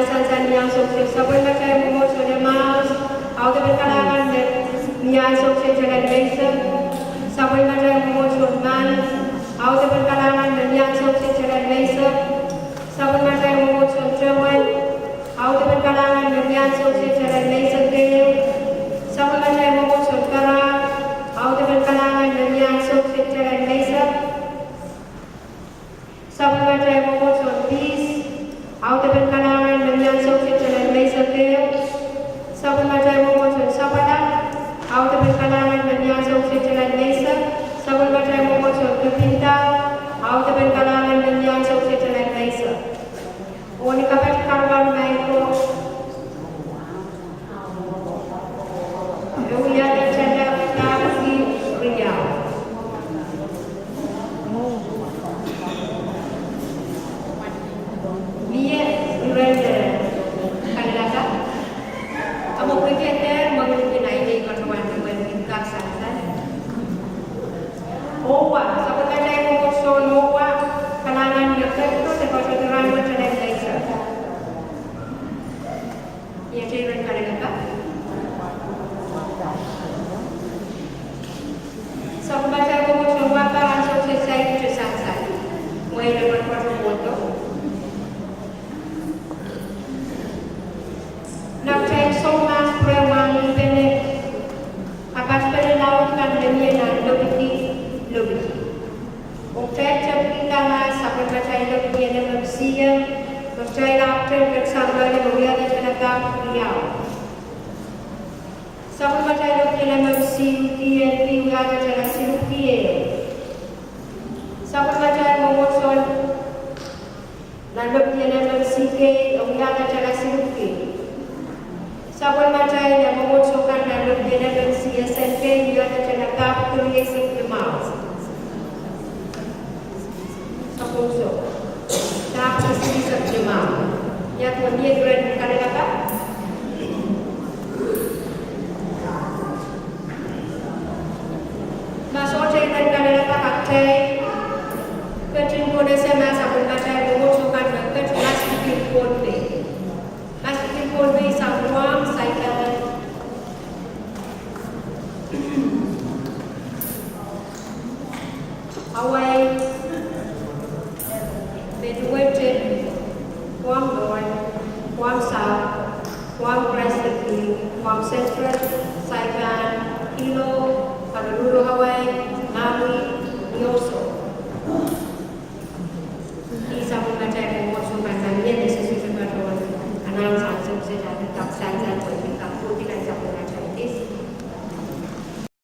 de Tanzania sukses sabun macam momos sudah mas auto berkalangan dan dia sukses jalan biasa sabun macam momos sudah auto berkalangan dan dia sukses jalan biasa sabun macam momos sudah auto berkalangan dan dia sukses jalan biasa sabun macam momos sudah auto berkalangan dan dia sukses jalan biasa sabun macam momos sudah auto berkalangan dan yang sukses jalan biasa sabun macam momos sapadan auto berkalangan dan yang sukses jalan biasa sabun macam momos kepintar auto berkalangan dan yang sukses jalan biasa oni kapat karwan naiko Ruya dan Canda Tarsi Riau Dia berada Kanada. Kamu berkata mengenai naik kawan dengan kasasan. Owa, sebenarnya mau soal owa kalangan dekat itu seperti terang macam biasa. Ia cerita Kanada. Sebenarnya mau soal kalangan sukses saya tersaksai. Mulai dari foto. Nakcai somas prewangi bene akas pada laut kan demiana lebih. Ukcai kita mas sampai macam lebih ada manusia, ukcai lapter bersama dengan mulia dan tenaga beliau. Sampai macam lebih ada manusia dia mulia dan tenaga beliau. Sampai macam memusul dan lebih ada manusia mulia dan tenaga beliau. Sabun macam yang memunculkan dan berbeda dengan SMP juga tercakap tulis lemah. Sabun so, tak tulis lemah. Yang kemudian berada kata-kata. Masuk cerita kata-kata kakcai. Kecil kode sama sabun macam memunculkan dan kejelas bikin kode. Masih kode sabuang saya awal bedwete kuam doan kuam sal kuam prestasi kuam sentral saya kilo pada dulu awal nami yoso